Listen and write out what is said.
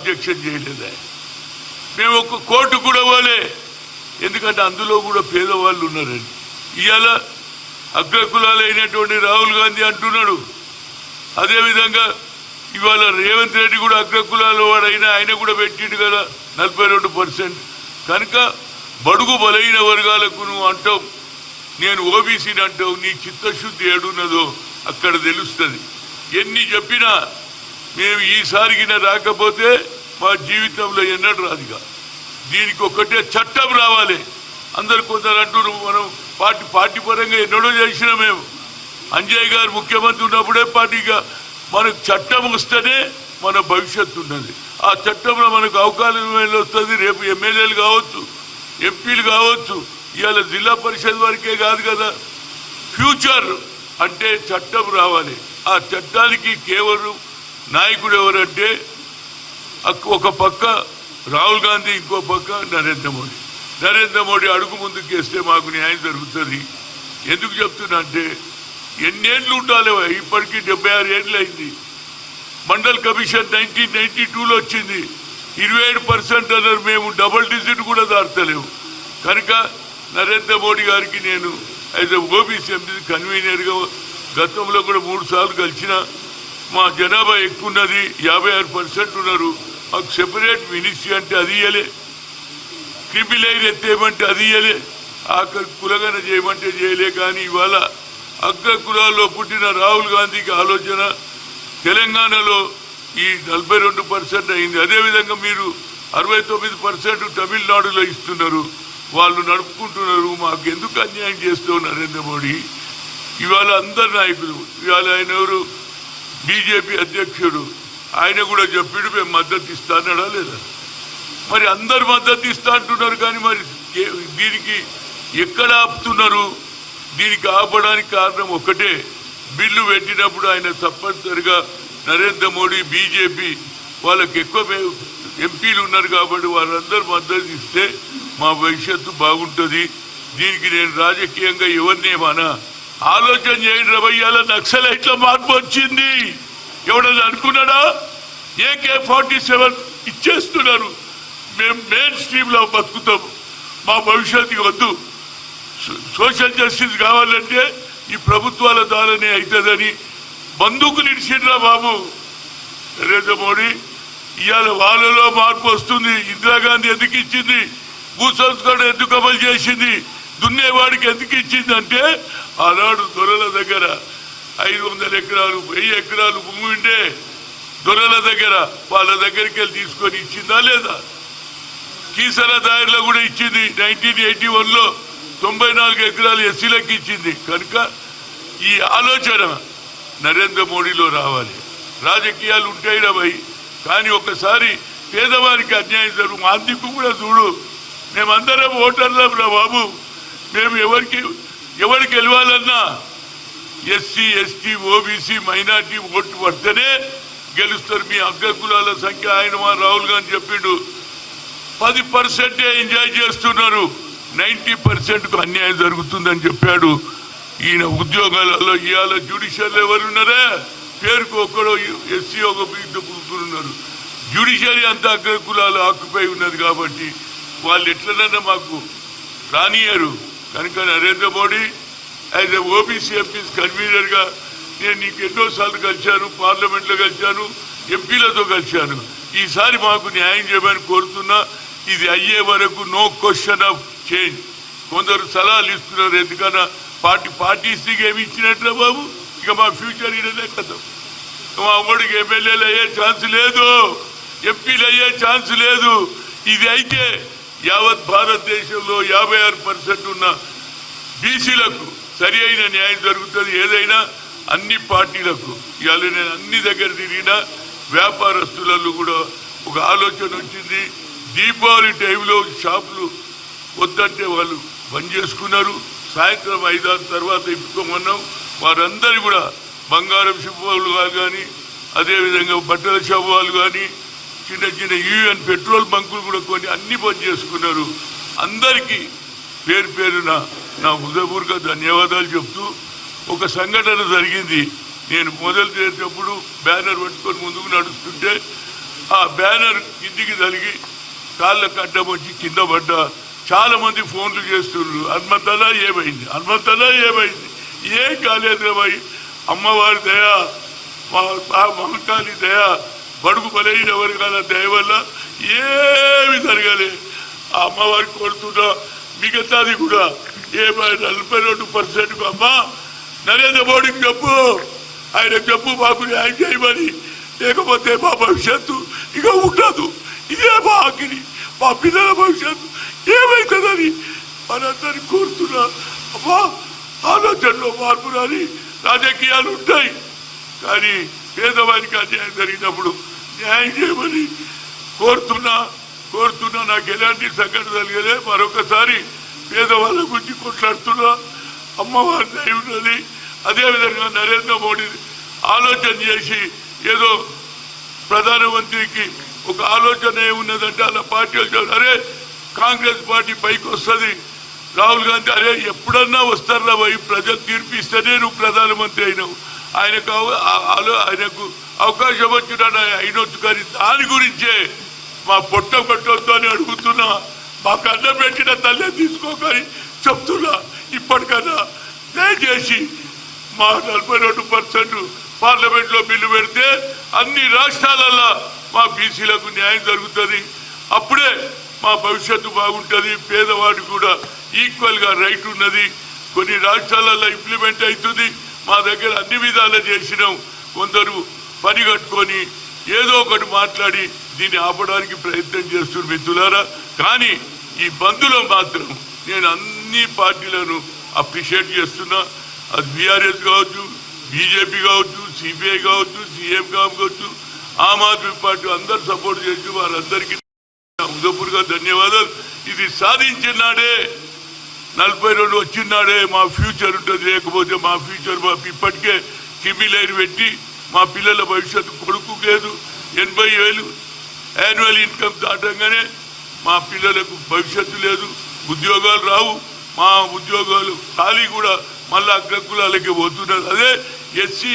Objection చేయలేదా? మేము ఒక కోర్టు కూడా పోలే, ఎందుకంటే అందులో కూడా పేదవాళ్ళు ఉన్నారని. ఇవాళ అగ్రకులాలు అయినటువంటి రాహుల్ గాంధీ అంటున్నాడు. అదేవిధంగా ఇవాళ రేవంత్ రెడ్డి కూడా అగ్రకులాల వాడైనా ఆయన కూడా పెట్టిండు కదా 42%. కనుక బడుగు బలైన వర్గాలకు నువ్వు అంటావు, నేను ఓబీసీని అంటావు, నీ చిత్తశుద్ధి ఏడున్నదో అక్కడ తెలుస్తుంది. ఎన్ని చెప్పినా మేము ఈసారిగిన రాకపోతే మా జీవితంలో ఎన్నడూ రాదుగా. దీనికి ఒకటే చట్టం రావాలి. అందరు కొందరు అంటున్నారు మనం పార్టీ పరంగా ఎన్నడో చేసినా మేము. అంజయ్ గారు ముఖ్యమంత్రి ఉన్నప్పుడే పార్టీగా మనకు చట్టం వస్తేనే మన భవిష్యత్తు ఉన్నది. ఆ చట్టంలో మనకు అవకాశం వస్తుంది. రేపు ఎమ్మెల్యేలు కావచ్చు, ఎంపీలు కావచ్చు, ఇవాళ జిల్లా పరిషత్ వరకే కాదు కదా. ఫ్యూచర్ అంటే చట్టం రావాలి. ఆ చట్టానికి కేవలం నాయకుడు ఎవరంటే ఒక పక్క రాహుల్ గాంధీ, ఇంకో పక్క నరేంద్ర మోడీ అడుగు ముందుకు వేస్తే మాకు న్యాయం జరుగుతుంది. ఎందుకు చెప్తున్నా అంటే ఎన్నేళ్ళు ఉండాలి, ఇప్పటికీ 76 ఏళ్ళు అయింది. మండల్ కమిషన్ 1992లో వచ్చింది. 27% అన్నారు, మేము డబుల్ డిజిట్ కూడా దాటలేము. కనుక నరేంద్ర మోడీ గారికి నేను యాజ్ ఓబీసీ కన్వీనర్గా గతంలో కూడా 3 సార్లు కలిసిన. మా జనాభా ఎక్కువ ఉన్నది, 56% ఉన్నారు. మాకు సెపరేట్ మినిస్ట్రీ అంటే అది ఇయ్యలే, క్రిమిలైన్ ఎత్తేయమంటే అది ఇయ్యలే, ఆఖరి కులగన చేయమంటే చేయలే. కానీ ఇవాళ అగ్ర కులాల్లో పుట్టిన రాహుల్ గాంధీకి ఆలోచన తెలంగాణలో ఈ 42% అయింది. అదేవిధంగా మీరు 69% తమిళనాడులో ఇస్తున్నారు, వాళ్ళు నడుపుకుంటున్నారు. మాకు ఎందుకు అన్యాయం చేస్తావు నరేంద్ర మోడీ? ఇవాళ అందరు నాయకులు, ఇవాళ ఆయన ఎవరు బీజేపీ అధ్యక్షుడు, ఆయన కూడా చెప్పాడు మేము మద్దతు ఇస్తా అన్నాడా లేదా? మరి అందరు మద్దతు ఇస్తా అంటున్నారు, కానీ మరి దీనికి ఎక్కడ ఆపుతున్నారు? దీనికి ఆపడానికి కారణం ఒకటే, బిల్లు పెట్టినప్పుడు ఆయన తప్పనిసరిగా నరేంద్ర మోడీ బీజేపీ వాళ్ళకి ఎక్కువ ఎంపీలు ఉన్నారు కాబట్టి వాళ్ళందరూ మద్దతు ఇస్తే మా భవిష్యత్తు బాగుంటుంది. దీనికి నేను రాజకీయంగా ఎవరినేమన్నా ఆలోచన చేయండి. రవయ్యాల నక్సలైట్ల మార్పు వచ్చింది, ఎవడన్నా అనుకున్నాడా? AK-47 ఇచ్చేస్తున్నారు. మేము మెయిన్ స్ట్రీమ్లో బతుకుతాము, మా భవిష్యత్తుకి వద్దు. సోషల్ జస్టిస్ కావాలంటే ఈ ప్రభుత్వాల ద్వారానే అవుతుందని బందూకులు ఇడిచిండ్రా బాబు నరేంద్ర మోడీ. ఇవాళ వాళ్ళలో మార్పు వస్తుంది. ఇందిరాగాంధీ ఎందుకు ఇచ్చింది? భూ సంస్కరణ ఎందుకు అమలు చేసింది? దున్నేవాడికి ఎందుకు ఇచ్చింది అంటే ఆనాడు దొరల దగ్గర 500 ఎకరాలు 1000 ఎకరాలు భూమి ఉంటే దొరల దగ్గర వాళ్ళ దగ్గరికి వెళ్ళి తీసుకొని ఇచ్చిందా లేదా? కీసర దారిలో కూడా ఇచ్చింది. 1981లో 94 ఎకరాలు ఎస్సీలకు ఇచ్చింది. కనుక ఈ ఆలోచన నరేంద్ర మోడీలో రావాలి. రాజకీయాలు ఉంటాయిరా భయ్, కానీ ఒకసారి పేదవారికి అన్యాయం జరుగు. అందుకు కూడా చూడు, మేమందరం ఓటర్లం రా బాబు. మేము ఎవరికి గెలవాలన్నా SC ST OBC minority vote పడితేనే గెలుస్తారు. మీ అగ్రకులాల సంఖ్య ఆయన మా రాహుల్ గాంధీ చెప్పిండు 10% ఎంజాయ్ చేస్తున్నారు, 90%కు అన్యాయం జరుగుతుందని చెప్పాడు. ఈయన ఉద్యోగాలలో ఇవాళ జ్యుడిషియర్లు ఎవరున్నారా? పేరుకు ఒక్కడో ఎస్సీ ఒక ఉన్నారు. జ్యుడిషియరీ అంతా అగ్రకులాలు ఆక్యుపై ఉన్నది కాబట్టి వాళ్ళు ఎట్లనన్నా మాకు రానియరు. కనుక Narendra Modi as a OBC MPs కన్వీనర్గా నేను నీకు ఎన్నోసార్లు కలిశాను, పార్లమెంట్లో కలిశాను, ఎంపీలతో కలిశాను. ఈసారి మాకు న్యాయం చేయమని కోరుతున్నా. ఇది అయ్యే వరకు నో క్వశ్చన్ ఆఫ్ చేంజ్. కొందరు సలహాలు ఇస్తున్నారు, ఎందుకన్నా పార్టీస్కి ఏమి ఇచ్చినట్లే బాబు, ఇక మా ఫ్యూచర్ ఇదే కదా. మా అమ్మడికి ఎమ్మెల్యేలు అయ్యే ఛాన్స్ లేదు, ఎంపీలు అయ్యే ఛాన్స్ లేదు. ఇది అయితే యావత్ భారతదేశంలో 56% ఉన్న బీసీలకు సరి అయిన న్యాయం జరుగుతుంది. ఏదైనా అన్ని పార్టీలకు ఇవాళ నేను అన్ని దగ్గర తిరిగిన వ్యాపారస్తులలో కూడా ఒక ఆలోచన వచ్చింది. దీపావళి టైంలో షాపులు వద్దంటే వాళ్ళు బంద్ చేసుకున్నారు. సాయంత్రం 5-6 తర్వాత ఇప్పుకోమన్నాం. వారందరూ కూడా బంగారం షాపులు కానీ, అదేవిధంగా బట్టల షాపులు కానీ, చిన్న చిన్న యూఎన్ పెట్రోల్ బంకులు కూడా కొన్ని అన్ని బంద్ చేసుకున్నారు. అందరికీ పేరు పేరున నా హృదయపూర్వక ధన్యవాదాలు చెప్తూ, ఒక సంఘటన జరిగింది. నేను మొదలు చేసేటప్పుడు బ్యానర్ పట్టుకొని ముందుకు నడుస్తుంటే ఆ బ్యానర్ కిందికి తలిగి కాళ్ళ కట్టం వచ్చి కింద పడ్డా. చాలా మంది ఫోన్లు చేస్తున్నారు, హనుమంతలా ఏమైంది, హనుమంతలా ఏమైంది, ఏం కాలేదు భయ్. అమ్మవారి దయ, మహంకాళి దయ, బడుగు బలైన వర్గాల దయ వల్ల ఏమి జరగలే. ఆ అమ్మవారికి కొడుతున్నా. మిగతాది కూడా 42% అమ్మా నరేంద్ర మోడీకి చెప్పు, ఆయన చెప్పు మాకు న్యాయం చేయమని, లేకపోతే మా భవిష్యత్తు ఇక ఉండదు, ఇదే మా ఆఖరి, మా పిల్లల భవిష్యత్తు ఏమైతుందని మనందరినీ కోరుతున్నా. అమ్మా ఆలోచనలో మార్పు రాని. రాజకీయాలు ఉంటాయి కానీ పేదవానికి అన్యాయం జరిగినప్పుడు న్యాయం చేయమని కోరుతున్నా. నాకు ఎలాంటి సంఘటన కలిగలే. మరొకసారి పేదవాళ్ళ గురించి కొట్లాడుతున్నా. అమ్మవారి దయ ఉన్నది. అదేవిధంగా నరేంద్ర మోడీ ఆలోచన చేసి ఏదో ప్రధానమంత్రికి ఒక ఆలోచన ఏమున్నదంటే అలా పార్టీలు అరే కాంగ్రెస్ పార్టీ పైకి వస్తుంది, రాహుల్ గాంధీ అరే ఎప్పుడన్నా వస్తారా పోయి ప్రజలు తీర్పు ఇస్తేనే నువ్వు ప్రధానమంత్రి అయినావు, ఆయనకు అవకాశం వచ్చినా అయినొచ్చు. కానీ దాని గురించే మా పొట్ట కొట్టొద్దు అని అడుగుతున్నా. మాకు అన్నం పెట్టిన తల్లే తీసుకోకని చెప్తున్నా. ఇప్పటికన్నా దయచేసి మా 42% పార్లమెంట్లో బిల్లు పెడితే అన్ని రాష్ట్రాలలో మా బీసీలకు న్యాయం జరుగుతుంది. అప్పుడే మా భవిష్యత్తు బాగుంటుంది. పేదవాడికి కూడా ఈక్వల్గా రైట్ ఉన్నది. కొన్ని రాష్ట్రాలలో ఇంప్లిమెంట్ అవుతుంది. మా దగ్గర అన్ని విధాలు చేసినాం. కొందరు పని కట్టుకొని ఏదో ఒకటి మాట్లాడి దీన్ని ఆపడానికి ప్రయత్నం చేస్తున్నారు మిత్రులారా. కానీ ఈ బంద్లో మాత్రం నేను అన్ని పార్టీలను అప్రిషియేట్ చేస్తున్నా. అది బీఆర్ఎస్ కావచ్చు, బీజేపీ కావచ్చు, సిపిఐ కావచ్చు, సీఎం కావచ్చు, ఆమ్ ఆద్మీ పార్టీ అందరు సపోర్ట్ చేసి వారందరికీ హృదయపూర్వక ధన్యవాదాలు. ఇది సాధించినాడే 42 వచ్చినాడే మా ఫ్యూచర్ ఉంటుంది. లేకపోతే మా ఫ్యూచర్ ఇప్పటికే కిమిలైన్ పెట్టి మా పిల్లల భవిష్యత్తు కొడుకు లేదు. 80,000 యాన్యువల్ ఇన్కమ్ దాటంగానే మా పిల్లలకు భవిష్యత్తు లేదు, ఉద్యోగాలు రావు. మా ఉద్యోగాలు ఖాళీ కూడా మళ్ళీ అగ్రకులాలకి పోతున్నారు. అదే ఎస్సీ